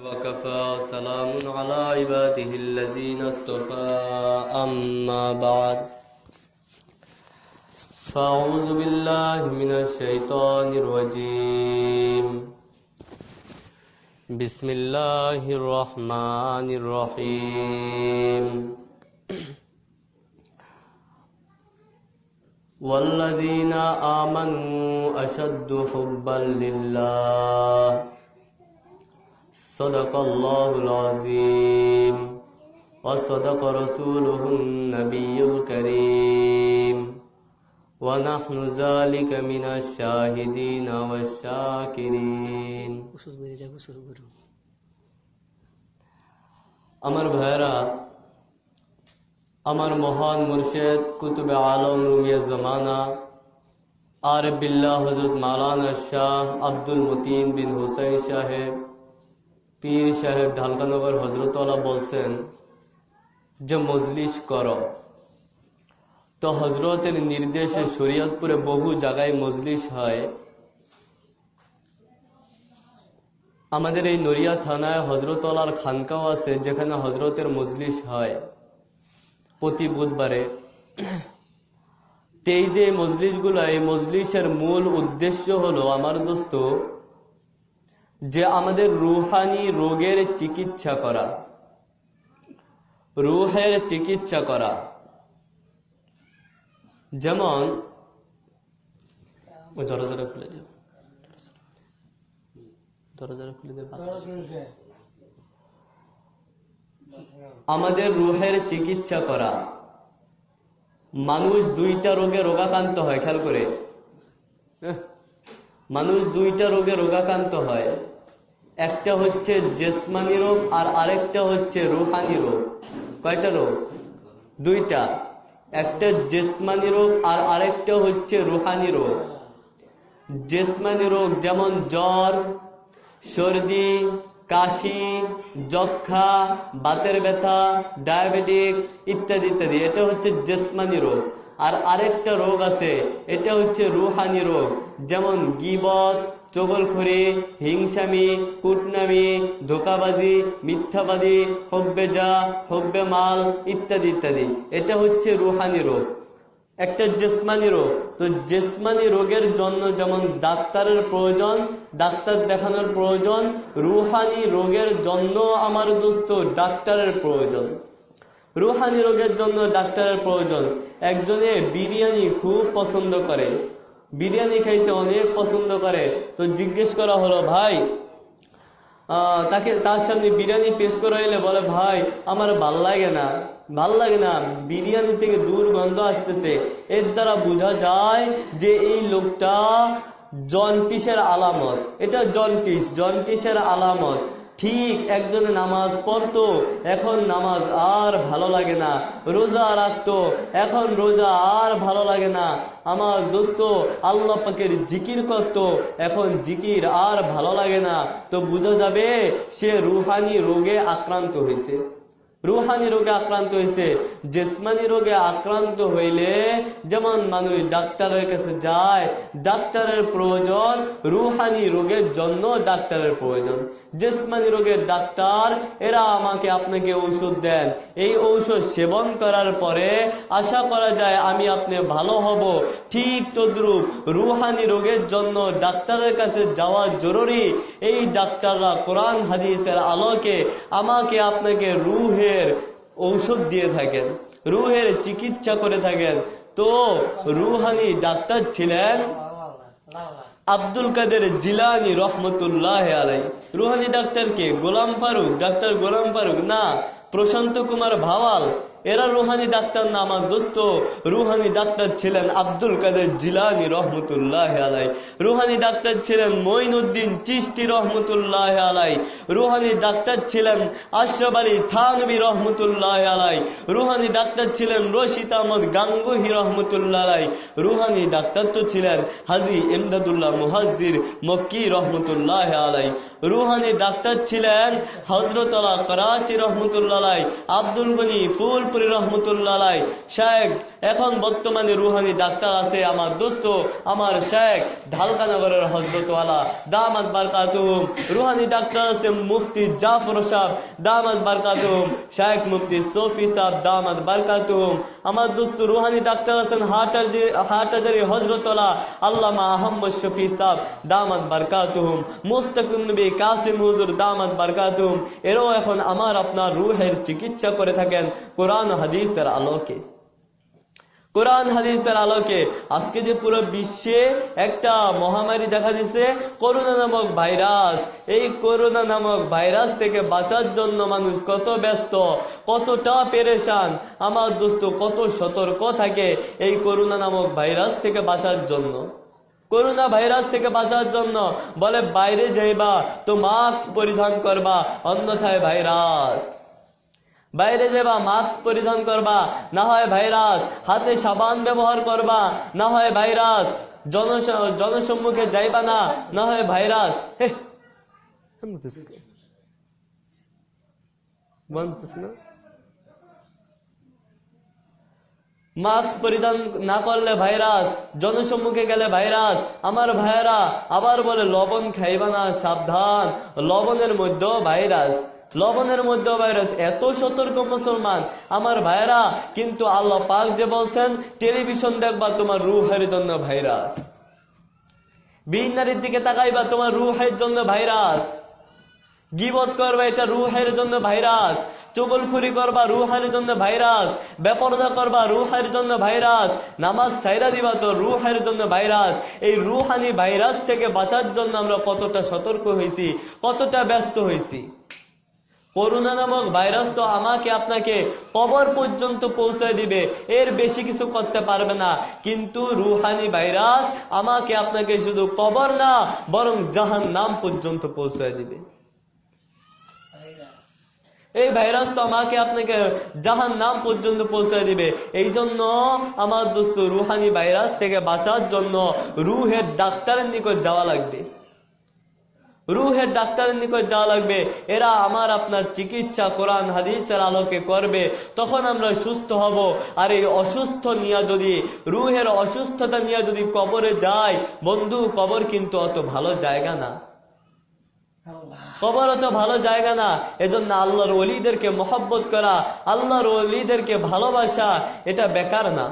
وكفى سلام على عباده الذين اصطفى أما بعد فأعوذ بالله من الشيطان الرجيم بسم الله الرحمن الرحيم والذين آمنوا أشد حبا لله صدق الله العظيم وصدق رسوله النبي الكريم ونحن ذلك من الشاهدين والشاكرين আমার ভাইরা, আমার মহান মুর্শিদ কুতুবে আলম রুমিয়ে জমানা আরিফ বিল্লাহ হযরত মাওলানা শাহ আব্দুল মতিন বিন হুসাইন সাহেব পীর সাহেব ঢালকানগর হযরতওয়ালা বলছেন যে মজলিস করো। তো হযরতের নির্দেশে শরীয়তপুরে বহু জায়গায় মজলিস হয়। আমাদের এই নড়িয়া থানায় হযরতওয়ালার খানকাও আছে, যেখানে হযরতের মজলিস হয় প্রতি বুধবারে। এই যে মজলিসগুলো, এই মজলিসের মূল উদ্দেশ্য হলো আমার দোস্ত যে আমাদের রুহানি রোগের চিকিৎসা করা, রুহের চিকিৎসা করা। যেমন ওই দরজাটা খুলে দিও, দরজাটা খুলে দিও। আমাদের রুহের চিকিৎসা করা। মানুষ দুইটা রোগে রোগাক্রান্ত হয়, খেয়াল করে। মানুষ দুইটা রোগে রোগাক্রান্ত হয়, একটা হচ্ছে জিসমানি রোগ আর আরেকটা হচ্ছে রুহানি রোগ। কয়টা রোগ? দুইটা। একটা জিসমানি রোগ আর আরেকটা হচ্ছে রুহানি রোগ। জিসমানি রোগ যেমন জ্বর, সর্দি, কাশি, যক্ষা, বাতের ব্যথা, ডায়াবেটিস ইত্যাদি ইত্যাদি, এটা হচ্ছে জিসমানি রোগ। আর আরেকটা রোগ আছে, এটা হচ্ছে রুহানি রোগ, যেমন গীবত, চগলখড়ি, হিংসামি, কুটনামি, ধোকাবাজি, মিথ্যাবাদী, হব্বেজা, হব্বে মাল ইত্যাদি ইত্যাদি, এটা হচ্ছে রুহানি রোগ। একটা জিসমানি রোগ। তো জিসমানি রোগের জন্য যেমন ডাক্তারের প্রয়োজন, ডাক্তার দেখানোর প্রয়োজন, রুহানি রোগের জন্য আমার দোস্ত ডাক্তারের প্রয়োজন। রুহানি রোগের জন্য ডাক্তারের প্রয়োজন। একজনে বিরিয়ানি খুব পছন্দ করে, বিরিয়ানি খাইতে অনেক পছন্দ করে। তো জিজ্ঞেস করা হলো, ভাই তার সামনে বিরিয়ানি পেশ করা হইলে বলে, ভাই আমার ভাল লাগে না, ভাল লাগে না, বিরিয়ানি থেকে দুর্গন্ধ আসতেছে। এর দ্বারা বোঝা যায় যে এই লোকটা জন্ডিসের আলামত। এটা জন্ডিসের আলামত। ঠিক একজনে নামাজ পড়তো, এখন নামাজ আর ভালো লাগে না। রোজা রাখতো, এখন রোজা আর ভালো লাগে না। আমার দোস্ত আল্লাহ পাকের জিকির করতো, এখন জিকির আর ভালো লাগে না। তো বোঝা যাবে সে রুহানি রোগে আক্রান্ত হয়েছে। রুহানি রোগে আক্রান্ত হয়েছে। জিসমানি রোগে আক্রান্ত হইলে যেমন মানুষ ডাক্তারের কাছে যায়, ডাক্তারের প্রয়োজন, রুহানি রোগের জন্য ডাক্তারের প্রয়োজন। জিসমানি রোগের ডাক্তার এরা আমাকে আপনাকে ঔষধ দেন, এই ঔষধ সেবন করার পরে আশা করা যায় আমি আপনি ভালো হব। ঠিক তদ্রূপ রুহানি রোগের জন্য ডাক্তারের কাছে যাওয়া জরুরি। এই ডাক্তাররা কোরআন হাদিসের আলোকে আমাকে আপনাকে রুহের ঔষধ দিয়ে থাকেন, রুহের চিকিৎসা করে থাকেন। তো রুহানি ডাক্তার ছিলেন আব্দুল কাদের জিলানী রহমতুল্লাহ আলাই। রুহানি ডাক্তার কে? গোলাম ফারুক, ডাক্তার গোলাম ফারুক না, প্রশান্ত কুমার ভাওয়াল, এরা রুহানি ডাক্তার না আমার দোস্ত। রুহানি ডাক্তার ছিলেন আব্দুল কাদের জিলানী রহমতুল্লাহ আলাই। রুহানি ডাক্তার ছিলেন মঈনুদ্দিন চিশতি রহমতুল্লাহ আলাই। রুহানি ডাক্তার ছিলেন আশরাফ আলী থানভী রহমতুল্লাহ আলাই। রুহানি ডাক্তার ছিলেন রশিদ আহমদ গাঙ্গুহি রহমতুল্লাহ আলাই। রুহানি ডাক্তার তো ছিলেন হাজী ইমদাদুল্লাহ মুহাজ্জির মক্কি রহমতুল্লাহ আলাই। রুহানি ডাক্তার ছিলেন হযরত আলা করাচি রহমতুল্লাহ আলাই, আব্দুল গনি ফুলপুরি রহমতুল্লাহ আলাই, শেখ এখন বর্তমানে রুহানি ডাক্তার আছে আমার দোস্ত, আমার শেখ ঢালকানগরের হযরতওয়ালা দামাত বারকাতুহুম। রুহানি ডাক্তার আছে মুফতি জাফর সাহেব দামাত বারকাতুহুম, শেখ মুফতি সফি সাহেব দামাত বারকাতুহুম। আমার দোস্ত রুহানি ডাক্তার আছেন হাটহাজারী হযরতওয়ালা আল্লামা আহমদ শফি সাহেব দামাত বারকাতুহুম, মুস্তাকিম নবী কাসিম হুজুর দামাত বারকাতুহুম। এরাও এখন আমার আপনার রুহের চিকিৎসা করে থাকেন কোরআন হাদিসের আলোকে। কোরআন হাদিসের আলোকে আজকে যে পুরো বিশ্বে একটা মহামারী দেখা দিছে, করোনা নামক ভাইরাস। এই করোনা নামক ভাইরাস থেকে বাঁচার জন্য মানুষ কত ব্যস্ত, কতটা পেরেশান। আমার দোস্ত কত সতর্ক থাকে এই করোনা নামক ভাইরাস থেকে বাঁচার জন্য। করোনা ভাইরাস থেকে বাঁচার জন্য বলে বাইরে যাইবা তো মাস্ক পরিধান করবা, অন্যথায় ভাইরাস। বাইরে যাবা মাস্ক পরিধান করবা, না হয় ভাইরাস। হাতে সাবান ব্যবহার করবা, না হয় ভাইরাস। জনসম্মুখে যাইবা না, না হয় ভাইরাস। মাস্ক পরিধান না করলে ভাইরাস, জনসম্মুখে গেলে ভাইরাস। আমার ভাইয়েরা আবার বলে লবণ খাইবা না, সাবধান, লবণের মধ্যেও ভাইরাস, লবণের মধ্যে ভাইরাস। এত সতর্ক মুসলমান আমার ভাইরা, কিন্তু আল্লাহ পাক যে বলছেন টেলিভিশন দেখবা তোমার রুহের জন্য ভাইরাস, বিন নারীর দিকে তাকাইবা তোমার রুহের জন্য ভাইরাস, গীবত করবা এটা রুহের জন্য ভাইরাস, চুগলখুরি করবা রুহের জন্য ভাইরাস, বেপরদা করবা রুহের জন্য ভাইরাস, নামাজ ছাইরা দিবা তো রুহের জন্য ভাইরাস। এই রুহানি ভাইরাস থেকে বাঁচার জন্য আমরা কতটা সতর্ক হয়েছি, কতটা ব্যস্ত হয়েছি। করোনা নামক ভাইরাস তো আমাকে আপনাকে কবর পর্যন্ত পৌঁছে দিবে, এর বেশি কিছু করতে পারবে না। কিন্তু রুহানি ভাইরাস আমাকে আপনাকে শুধু কবর না, বরং জাহান্নাম পর্যন্ত পৌঁছে দিবে। এই ভাইরাস তো আমাকে আপনাকে জাহান্নাম পর্যন্ত পৌঁছে দিবে। এই জন্য আমার দোস্ত রুহানি ভাইরাস থেকে বাঁচার জন্য রুহের ডাক্তারের নিকট যাওয়া লাগবে, রুহের ডাক্তারের নিকট যাওয়া লাগবে। এরা আমার আপনার চিকিৎসা কোরআন হাদিসের আলোকে করবে, তখন আমরা সুস্থ হব। আর এই অসুস্থ নিয়ে যদি, রুহের অসুস্থতা নিয়ে যদি কবরে যাই, বন্ধু কবর কিন্তু অত ভালো জায়গা না, কবর অত ভালো জায়গা না। এজন্য আল্লাহর ওলিদেরকে মহব্বত করা, আল্লাহর ওলিদেরকে ভালোবাসা, এটা বেকার না।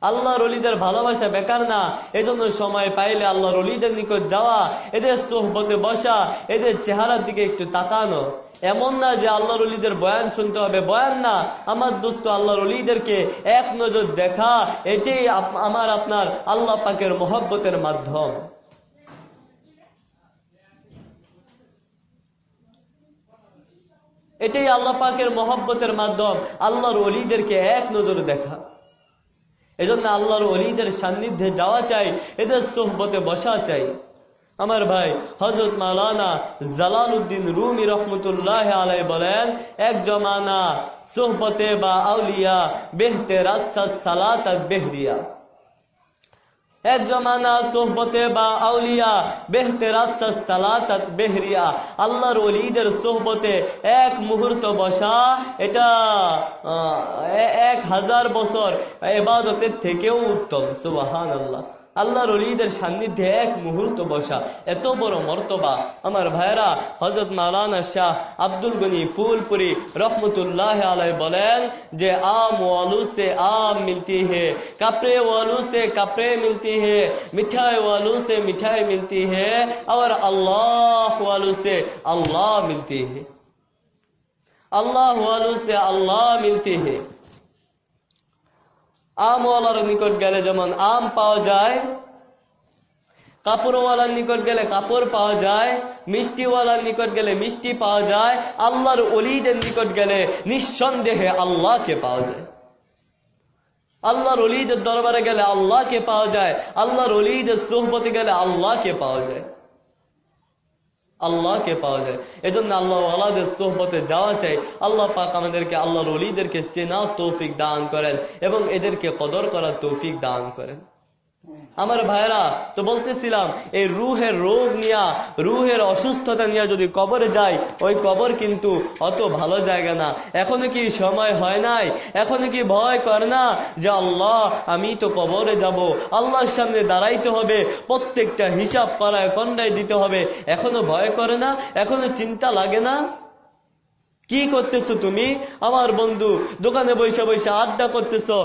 আল্লাহর ওলিদের ভালোবাসা বেকার না। এজন্য সময় পাইলে আল্লাহর ওলিদের নিকট যাওয়া, এদের সোহবতে বসা, এদের চেহারার দিকে একটু তাকানো। এমন না যে আল্লাহর ওলিদের বয়ান শুনতে হবে, বয়ান না। আমার দোস্ত আল্লাহর ওলিদেরকে এক নজর দেখা, এটাই আমার আপনার আল্লাহ পাকের মহব্বতের মাধ্যম। এটাই আল্লাহ পাকের মহব্বতের মাধ্যম, আল্লাহর ওলিদেরকে এক নজরে দেখা। এজন্য আল্লাহর ওলিদের সান্নিধ্যে যাওয়া চাই, এদের সোহবতে বসা চাই। আমার ভাই হযরত মাওলানা জালালউদ্দিন রুমি রহমতুল্লাহ আলাইহি বলেন, এক জমানা সোহবতে বা আউলিয়া বেহতে রাতসা সালাত বেহরিয়া। এক জমানা সোহবতে বা আউলিয়া বেহতে রাতসা সালাত বেহরিয়া। আল্লাহর ওলিদের সোহবতে এক মুহূর্ত বসা, এটা 1000 বছর ইবাদতের থেকেও উত্তম। সুবহানাল্লাহ। আল্লাহর ওলিদের সান্নিধ্যে এক মুহূর্ত বসা এত বড় মর্তবা। আমার ভাইরা হযরত মাওলানা শাহ আব্দুল গনি ফুলপুরি রহমতুল্লাহ আলাইহি বলেন যে आम वालों से आम मिलती है, कपड़े वालों से कपड़े मिलती है, मिठाई वालों से मिठाई मिलती है, और अल्लाह वालों से अल्लाह मिलती है, अल्लाह वालों से अल्लाह मिलती है। আমওয়ালার নিকট গেলে যেমন আম পাওয়া যায়, কাপড়ওয়ালার নিকট গেলে কাপড় পাওয়া যায়, মিষ্টিওয়ালার নিকট গেলে মিষ্টি পাওয়া যায়, আল্লাহর ওলিদের নিকট গেলে নিঃসন্দেহে আল্লাহকে পাওয়া যায়। আল্লাহর ওলিদের দরবারে গেলে আল্লাহকে পাওয়া যায়, আল্লাহর ওলিদের সোহবতে গেলে আল্লাহকে পাওয়া যায়, আল্লাহকে পাওয়া যায়। এজন্য আল্লাহ ওয়ালাদের সোহবতে যাওয়া চাই। আল্লাহ পাক আমাদেরকে আল্লাহর ওলিদেরকে চেনার তৌফিক দান করেন এবং এদেরকে কদর করার তৌফিক দান করেন। আমার ভাইরা, তো বলতেছিলাম এই রুহের রোগ নিয়া, রুহের অসুস্থতা নিয়ে যদি কবরে যাই, ওই কবর কিন্তু অত ভালো জায়গা না। এখনো কি সময় হয় নাই? এখনো কি ভয় করে না যে আল্লাহ আমি তো কবরে যাব, আল্লাহর সামনে দাঁড়াইতে হবে, প্রত্যেকটা হিসাব করায় কন্ডায় দিতে হবে? এখনো ভয় করে না? এখনো চিন্তা লাগে না? কি করতেছো তুমি আমার বন্ধু? দোকানে বৈশা বৈশা আড্ডা করতেছো।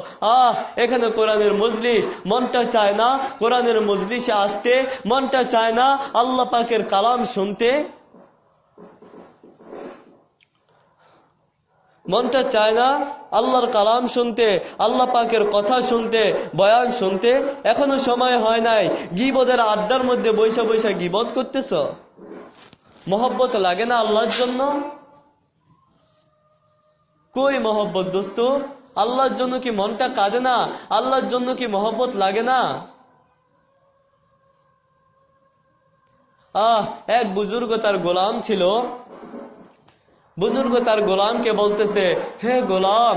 এখানে কোরআনের মজলিস, মনটা চায় না কোরআনের মজলিসে আসতে? মনটা চায় না আল্লাহ পাকের কালাম শুনতে? মনটা চায় না আল্লাহর কালাম শুনতে, আল্লাহ পাকের কথা শুনতে, বয়ান শুনতে? এখনো সময় হয় নাই। গীবতের আড্ডার মধ্যে বৈশা বৈশা গীবত করতেছো। মহব্বত লাগে না আল্লাহর জন্য? কই মহব্বত দোস্ত? আল্লাহর জন্য কি মনটা কাঁদে না? আল্লাহর জন্য কি মহব্বত লাগে না? এক বুজুর্গ তার গোলাম ছিল। বুজুর্গ তার গোলামকে বলতেছে, হে গোলাম,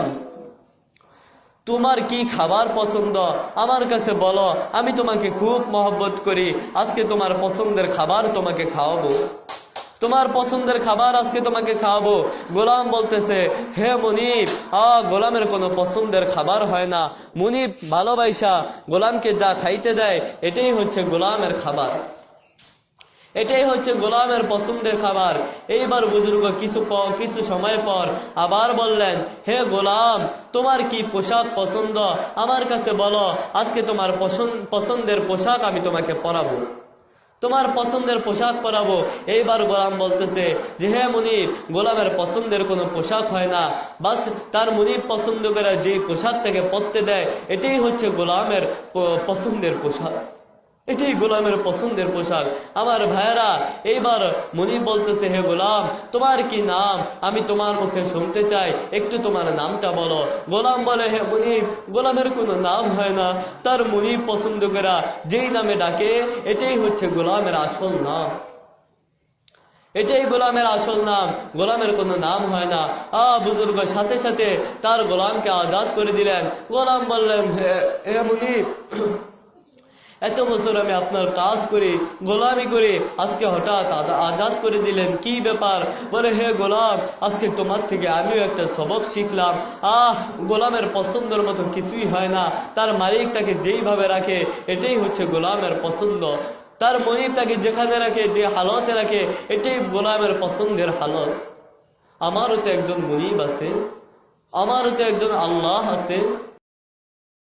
তোমার কি খাবার পছন্দ আমার কাছে বলো, আমি তোমাকে খুব মহব্বত করি, আজকে তোমার পছন্দের খাবার তোমাকে খাওয়াবো। তোমার পছন্দের খাবার আজকে তোমাকে খাওয়াবো। গোলাম বলতেছে, হে মুনিব, গোলামের কোনো পছন্দের খাবার হয় না। মুনিব ভালোবাসা গোলামকে যা খাইতে দেয়, এটাই হচ্ছে গোলামের খাবার, এটাই হচ্ছে গোলামের পছন্দের খাবার। এইবার বুজুর্গ কিছু সময় পর আবার বললেন, হে গোলাম, তোমার কি পোশাক পছন্দ আমার কাছে বলো, আজকে তোমার পছন্দের পোশাক আমি তোমাকে পরাবো, তোমার পছন্দের পোশাক পরাবো। এইবার গোলাম বলতেছে যে, হে মুনিব, গোলামের পছন্দের কোনো পোশাক হয় না, বাস তার মুনিব পছন্দ করে যে পোশাক তাকে পরতে দেয়, এটাই হচ্ছে গোলামের পছন্দের পোশাক, এটাই গোলামের পছন্দের পোশাক। আমার ভাইয়েরা, এইবার মুনিব বলতেছে, হে গোলাম, তোমার কি নাম আমি তোমার মুখে শুনতে চাই, একটু তোমার নামটা বলো। গোলাম বলে, হে মুনিব, গোলামের কোনো নাম হয় না, তার মুনিব পছন্দ করা যেই নামে ডাকে এটাই হচ্ছে গোলামের আসল নাম, এটাই গোলামের আসল নাম, গোলামের কোনো নাম হয় না। বুজুর্গ সাথে সাথে তার গোলামকে আজাদ করে দিলেন। গোলাম বললেন, হে মুনিব, এত বছর আমি আপনার কাজ করি, গোলামি করি, আজকে হঠাৎ আজাদ করে দিলেন, কি ব্যাপার? বলে, হে গোলাম, আজকে তোমার থেকে আমিও একটা সবক শিখলাম। গোলামের পছন্দের মতো কিছুই হয় না, তার মালিক তাকে যেইভাবে রাখে এটাই হচ্ছে গোলামের পছন্দ, তার মনিব তাকে যেখানে রাখে, যে হালতে রাখে, এটাই গোলামের পছন্দের হালত। আমারও তো একজন মনিব আছে, আমারও তো একজন আল্লাহ আছে,